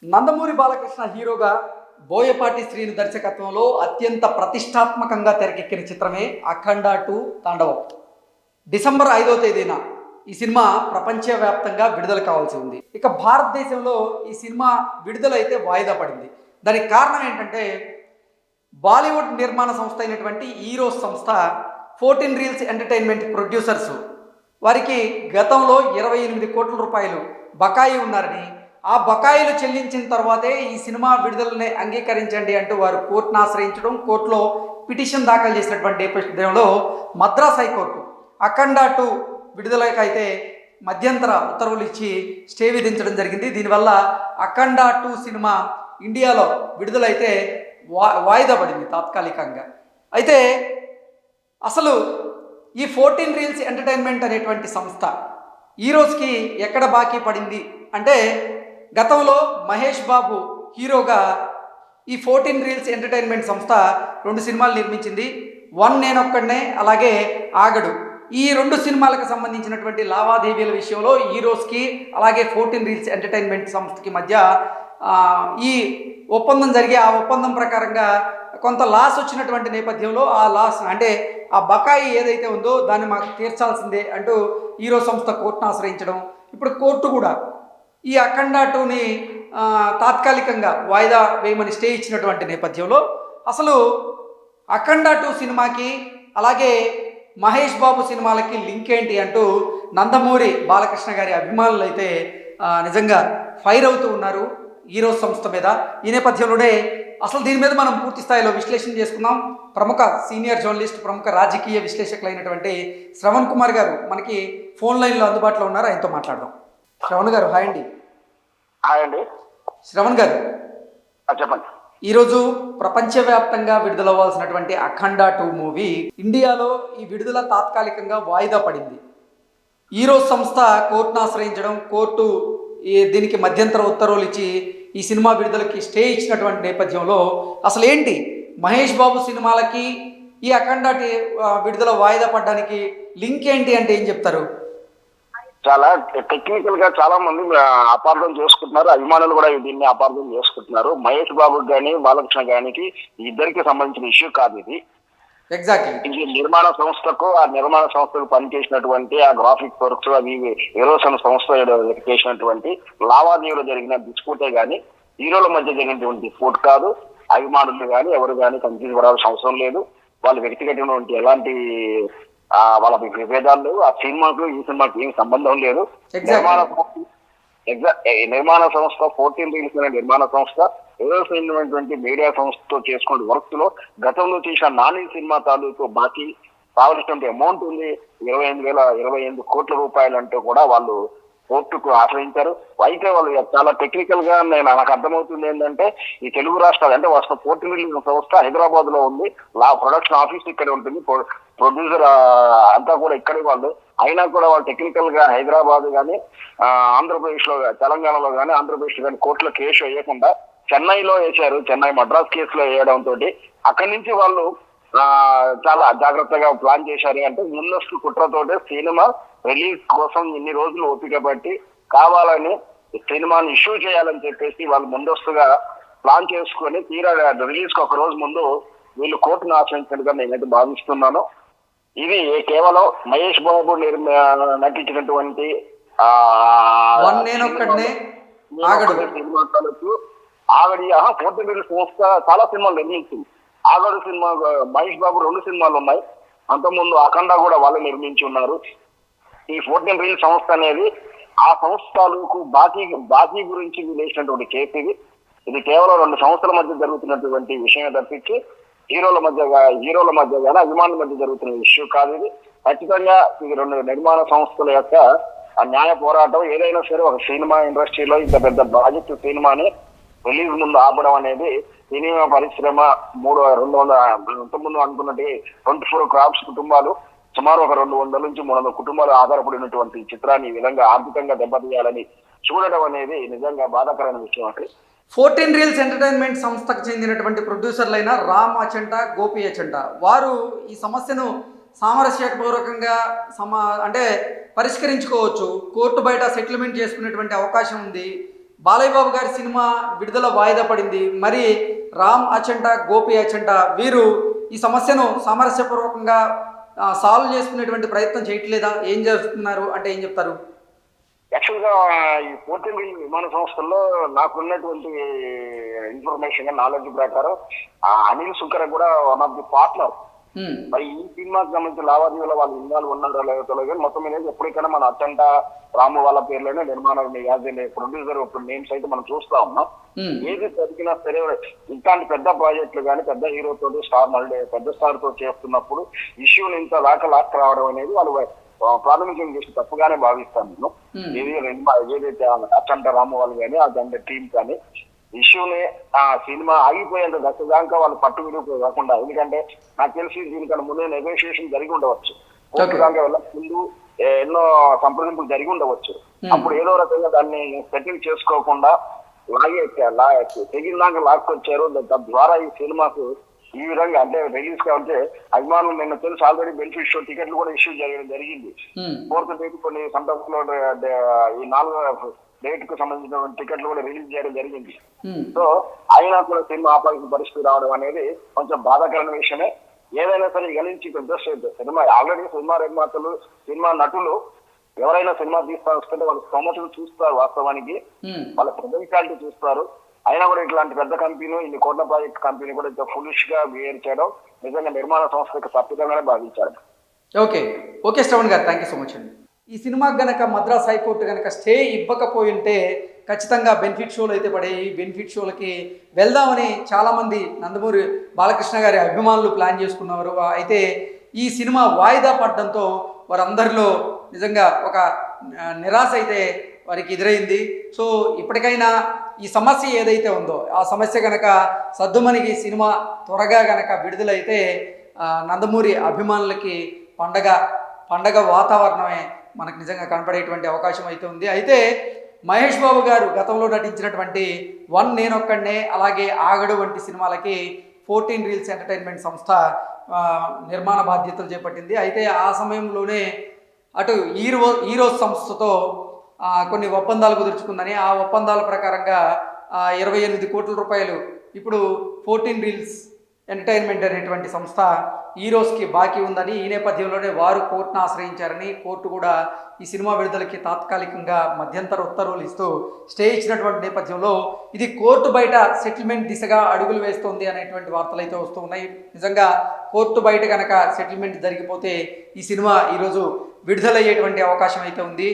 నందమూరి బాలకృష్ణ హీరోగా బోయపాటి శ్రీను దర్శకత్వంలో అత్యంత ప్రతిష్టాత్మకంగా తెరకెక్కిన చిత్రమే అఖండ 2 తాండవం. డిసెంబర్ 5వ తేదీన ఈ సినిమా ప్రపంచవ్యాప్తంగా విడుదల కావాల్సి ఉంది. ఇక భారతదేశంలో ఈ సినిమా విడుదలైతే వాయిదా పడింది. దానికి కారణం ఏంటంటే బాలీవుడ్ నిర్మాణ సంస్థ అయినటువంటి ఈరోస్ సంస్థ 14 రీల్స్ ఎంటర్టైన్మెంట్ ప్రొడ్యూసర్స్ వారికి గతంలో 28 కోట్ల రూపాయలు బకాయి ఉన్నారని, ఆ బకాయిలు చెల్లించిన తర్వాతే ఈ సినిమా విడుదలని అంగీకరించండి అంటూ వారు కోర్టును ఆశ్రయించడం, కోర్టులో పిటిషన్ దాఖలు చేసినటువంటి నేపథ్యంలో మద్రాస్ హైకోర్టు అఖండ 2 విడుదలకైతే మధ్యంతర ఉత్తర్వులు ఇచ్చి స్టే విధించడం జరిగింది. దీనివల్ల అఖండ 2 సినిమా ఇండియాలో విడుదలైతే వాయిదా పడింది తాత్కాలికంగా. అయితే అసలు ఈ 14 రీల్స్ ఎంటర్టైన్మెంట్ అనేటువంటి సంస్థ ఈ రోజుకి ఎక్కడ బాకీ పడింది అంటే, గతంలో మహేష్ బాబు హీరోగా ఈ 14 రీల్స్ ఎంటర్టైన్మెంట్ సంస్థ 2 సినిమాలు నిర్మించింది. వన్ నేనొక్కడనే, అలాగే ఆగడు. ఈ 2 సినిమాలకు సంబంధించినటువంటి లావాదేవీల విషయంలో ఈ రోజుకి అలాగే 14 రీల్స్ ఎంటర్టైన్మెంట్ సంస్థకి మధ్య ఈ ఒప్పందం జరిగి, ఆ ఒప్పందం ప్రకారంగా కొంత లాస్ వచ్చినటువంటి నేపథ్యంలో ఆ లాస్ అంటే ఆ బకాయి ఏదైతే ఉందో దాన్ని మాకు తీర్చాల్సిందే అంటూ హీరో సంస్థ కోర్టును ఆశ్రయించడం, ఇప్పుడు కోర్టు కూడా ఈ అఖండ 2ని తాత్కాలికంగా వాయిదా వేయమని స్టే ఇచ్చినటువంటి నేపథ్యంలో అసలు అఖండ 2 సినిమాకి అలాగే మహేష్ బాబు సినిమాలకి లింక్ ఏంటి అంటూ నందమూరి బాలకృష్ణ గారి అభిమానులు అయితే నిజంగా ఫైర్ అవుతూ ఉన్నారు హీరో సంస్థ మీద. ఈ నేపథ్యంలోనే అసలు దీని మీద మనం పూర్తి స్థాయిలో విశ్లేషణ చేసుకుందాం. ప్రముఖ సీనియర్ జర్నలిస్ట్, ప్రముఖ రాజకీయ విశ్లేషకులైనటువంటి శ్రవణ్ కుమార్ గారు మనకి ఫోన్ లైన్లో అందుబాటులో ఉన్నారు. ఆయనతో మాట్లాడదాం. శ్రవణ్ గారు, హాయ్ అండి. హాయ్ అండి. శ్రవణ్ గారు, చెప్పండి. ఈరోజు ప్రపంచవ్యాప్తంగా విడుదలవ్వాల్సినటువంటి అఖండ 2 మూవీ ఇండియాలో ఈ విడుదల తాత్కాలికంగా వాయిదా పడింది. ఈరోజు సంస్థ కోర్టును ఆశ్రయించడం, కోర్టు దీనికి మధ్యంతర ఉత్తర్వులు ఇచ్చి ఈ సినిమా విడుదలకి స్టే ఇచ్చినటువంటి నేపథ్యంలో అసలు ఏంటి మహేష్ బాబు సినిమాలకి ఈ అఖండ విడుదల వాయిదా పడడానికి లింక్ ఏంటి అంటే ఏం చెప్తారు? చాలా టెక్నికల్ గా చాలా మంది అపార్థం చేసుకుంటున్నారు, అభిమానులు కూడా దీన్ని అపార్థం చేసుకుంటున్నారు. మహేష్ బాబు గాని బాలకృష్ణ గానికి ఇద్దరికి సంబంధించిన ఇష్యూ కాదు ఇది. ఎగ్జాక్ట్లీ నిర్మాణ సంస్థకు, ఆ నిర్మాణ సంస్థకు పనిచేసినటువంటి ఆ గ్రాఫిక్ వర్క్స్ అవి ఏరోసన్ సంస్థ చేసినటువంటి లావాదేవీలు జరిగిన డిస్ప్యూటే గానీ హీరోల మధ్య జరిగినటువంటి ఫోట్ కాదు. అభిమానులు కానీ ఎవరు కానీ కన్ఫ్యూజ్ పడాల్సిన అవసరం లేదు. వాళ్ళ వ్యక్తిగతమైనటువంటి ఎలాంటి వాళ్ళ విభేదాలు ఆ సినిమాకు ఈ సినిమాకి ఏం సంబంధం లేదు. నిర్మాణ సంస్థ 14 రీల్స్ అనే నిర్మాణ సంస్థ ఏదైనటువంటి మీడియా సంస్థతో చేసుకునే వర్క్స్ లో గతంలో చేసిన నాని సినిమా తాలూకు బాకీ కావలసినటువంటి అమౌంట్ ఉంది, 28 కోట్ల రూపాయలు అంటూ కూడా వాళ్ళు కోర్టుకు ఆశ్రయించారు. అయితే వాళ్ళు చాలా టెక్నికల్ గా నాకు అర్థమవుతుంది ఏంటంటే, ఈ తెలుగు రాష్ట్రాలు అంటే వాళ్ళ 14 రీల్స్ సంస్థ హైదరాబాద్ లో ఉంది, ప్రొడక్షన్ ఆఫీస్ ఇక్కడే ఉంటుంది, ప్రొడ్యూసర్ అంతా కూడా ఇక్కడే వాళ్ళు. అయినా కూడా వాళ్ళు టెక్నికల్ గా హైదరాబాద్ కానీ ఆంధ్రప్రదేశ్ లో, తెలంగాణలో కానీ ఆంధ్రప్రదేశ్ కానీ కోర్టులో కేసు వేయకుండా చెన్నైలో వేశారు. చెన్నై మద్రాస్ కేసులో వేయడం తోటి అక్కడి నుంచి వాళ్ళు చాలా జాగ్రత్తగా ప్లాన్ చేశారు. అంటే ముందస్తు కుట్రతోటే సినిమా రిలీజ్ కోసం ఇన్ని రోజులు ఓపిక పట్టి కావాలని సినిమాని ఇష్యూ చేయాలని చెప్పేసి వాళ్ళు ముందస్తుగా ప్లాన్ చేసుకొని తీరా రిలీజ్ కు ఒక రోజు ముందు వీళ్ళు కోర్టును ఆశ్రయించినట్టుగా నేనైతే భావిస్తున్నాను. ఇది కేవలం మహేష్ బాబు నటించినటువంటి ఆగడి 14 రీల్స్ సంస్థ చాలా సినిమాలు నిర్మించింది. ఆగడు సినిమా మహేష్ బాబు 2 సినిమాలు ఉన్నాయి. అంతకుముందు అఖండ కూడా వాళ్ళు నిర్మించి ఉన్నారు. ఈ 14 రీల్స్ సంస్థ అనేది ఆ సంస్థలకు బాకీ గురించి వేసినటువంటి కేసు ఇది. ఇది కేవలం 2 సంస్థల మధ్య జరుగుతున్నటువంటి విషయం తప్పించి హీరోల మధ్య కానీ అభిమానుల మధ్య జరుగుతున్న ఇష్యూ కాదు ఇది. ఖచ్చితంగా ఇది 2 నిర్మాణ సంస్థల యొక్క ఆ న్యాయ పోరాటం. ఏదైనా సరే ఒక సినిమా ఇండస్ట్రీలో ఇంత పెద్ద ప్రాజెక్ట్ సినిమాని రిలీజ్ ముందు ఆపడం అనేది సినిమా పరిశ్రమ 200 ఇంతకుముందు అనుకున్నట్టు 24 క్రాప్స్ కుటుంబాలు, సుమారు ఒక 200 నుంచి 300 కుటుంబాలు ఆధారపడినటువంటి చిత్రాన్ని ఈ విధంగా ఆర్థికంగా దెబ్బతీయాలని చూడడం అనేది నిజంగా బాధాకరమైన విషయం. అంటే 14 రీల్స్ ఎంటర్టైన్మెంట్ సంస్థకు చెందినటువంటి ప్రొడ్యూసర్లైన రామ్ అచంట, గోపి అచంట వారు ఈ సమస్యను సామరస్యపూర్వకంగా అంటే పరిష్కరించుకోవచ్చు, కోర్టు బయట సెటిల్మెంట్ చేసుకునేటువంటి అవకాశం ఉంది. బాలయ్య బాబు గారి సినిమా విడుదల వాయిదా పడింది. మరి రామ్ అచంట, గోపి అచంట వీరు ఈ సమస్యను సామరస్యపూర్వకంగా సాల్వ్ చేసుకునేటువంటి ప్రయత్నం చేయట్లేదా? ఏం చేస్తున్నారు అంటే ఏం చెప్తారు? యాక్చువల్గా ఈ పోర్టింగ్ విమాన సంస్థల్లో నాకున్నటువంటి ఇన్ఫర్మేషన్ నాలెడ్జ్ ప్రకారం ఆ అనిల్ సుకర కూడా వన్ ఆఫ్ ది పార్ట్నర్. మరి ఈ సినిమాకి సంబంధించిన లావాదేవీలో వాళ్ళు ఇన్వాల్వ్ ఉన్నారో లేదో తెలియదు. మొత్తం మీద ఎప్పటికైనా మన అచ్చంట రాము వాళ్ళ పేర్లోనే నిర్మాణం యాజ్ ఏ ప్రొడ్యూసర్ ఇప్పుడు నేమ్స్ అయితే మనం చూస్తా ఉన్నాం. ఏది జరిగినా సరే ఇట్లాంటి పెద్ద ప్రాజెక్టులు కానీ పెద్ద హీరోతో స్టార్ మళ్ళీ పెద్ద స్టార్ తో చేస్తున్నప్పుడు ఇష్యూని ఇంత లాక్ రావడం అనేది వాళ్ళు ప్రాథమికంగా చేసి తప్పుగానే భావిస్తాను నేను. ఏదైతే అచ్చంట రాము వాళ్ళు కానీ అదంటే టీం కానీ ఇష్యూని ఆ సినిమా ఆగిపోయేంత దశ దాకా వాళ్ళు పట్టు విడుపు కాకుండా, ఎందుకంటే నాకు తెలిసి దీనికన్నా ముందే నెగోషియేషన్ జరిగి ఉండవచ్చు, కోర్టు దాకా వెళ్ళక ముందు ఎన్నో సంప్రదింపులు జరిగి ఉండవచ్చు. అప్పుడు ఏదో రకంగా దాన్ని సెటిల్ చేసుకోకుండా తెగిన దాకా లాక్కొచ్చారు. తద్వారా ఈ సినిమాకు ఈ విధంగా అంటే రిలీజ్ కావాలంటే అభిమానులు నిన్న తెలుసు ఆల్రెడీ బెనిఫిట్ షో టికెట్లు కూడా ఇష్యూ చేయడం జరిగింది. 4th డేట్ కొన్ని సందర్భంలో ఈ 4వ డేట్ కు సంబంధించిన టికెట్లు కూడా రిలీజ్ చేయడం జరిగింది. సో అయినా కూడా సినిమా ఆపాల్సిన పరిస్థితి రావడం అనేది కొంచెం బాధాకరమైన విషయమే. ఏదైనా సరే గణించి సినిమా ఆల్రెడీ సినిమా నిర్మాతలు సినిమా నటులు ఎవరైనా సినిమా తీస్తా వస్తుంటే వాళ్ళ స్తోమతలు చూస్తారు, వాస్తవానికి వాళ్ళ పొటెన్షియాలిటీ చూస్తారు. అయినా కూడా ఇట్లాంటి పెద్ద కంపెనీ ఇన్ని కోట్ల ప్రాజెక్ట్ కంపెనీ కూడా ఇంత ఫులిష్ గా బిహేవ్ చేయడం నిజంగా నిర్మాణ సంస్థకు తప్పిదంగానే భావించారు. ఓకే శ్రవణ్ గారు, థ్యాంక్ యూ సో మచ్ అండి. ఈ సినిమాకి గనక మద్రాస్ హైకోర్టు కనుక స్టే ఇవ్వకపోయి ఉంటే ఖచ్చితంగా బెనిఫిట్ షోలు అయితే పడేవి. బెనిఫిట్ షోలకి వెళ్దామని చాలామంది నందమూరి బాలకృష్ణ గారి అభిమానులు ప్లాన్ చేసుకున్నారు. అయితే ఈ సినిమా వాయిదా పడడంతో వారందరిలో నిజంగా ఒక నిరాశ అయితే వారికి ఎదురైంది. సో ఇప్పటికైనా ఈ సమస్య ఏదైతే ఉందో ఆ సమస్య కనుక సద్దుమణికి సినిమా త్వరగా కనుక విడుదలైతే నందమూరి అభిమానులకి పండగ వాతావరణమే మనకు నిజంగా కనపడేటువంటి అవకాశం అయితే ఉంది. అయితే మహేష్ బాబు గారు గతంలో నటించినటువంటి 1 నేనొక్కడినే, అలాగే ఆగడు వంటి సినిమాలకి 14 రీల్స్ ఎంటర్టైన్మెంట్ సంస్థ నిర్మాణ బాధ్యతలు చేపట్టింది. అయితే ఆ సమయంలోనే అటు ఈరోస్ సంస్థతో కొన్ని ఒప్పందాలు కుదుర్చుకుందని, ఆ ఒప్పందాల ప్రకారంగా 28 కోట్ల రూపాయలు ఇప్పుడు 14 రీల్స్ ఎంటర్టైన్మెంట్ అనేటువంటి సంస్థ ఈరోస్కి బాకీ ఉందని, ఈ నేపథ్యంలోనే వారు కోర్టును ఆశ్రయించారని, కోర్టు కూడా ఈ సినిమా విడుదలకి తాత్కాలికంగా మధ్యంతర ఉత్తర్వులు ఇస్తూ స్టే ఇచ్చినటువంటి నేపథ్యంలో ఇది కోర్టు బయట సెటిల్మెంట్ దిశగా అడుగులు వేస్తోంది అనేటువంటి వార్తలు అయితే వస్తూ ఉన్నాయి. నిజంగా కోర్టు బయట కనుక సెటిల్మెంట్ జరిగిపోతే ఈ సినిమా ఈరోజు విడుదలయ్యేటువంటి అవకాశం అయితే ఉంది.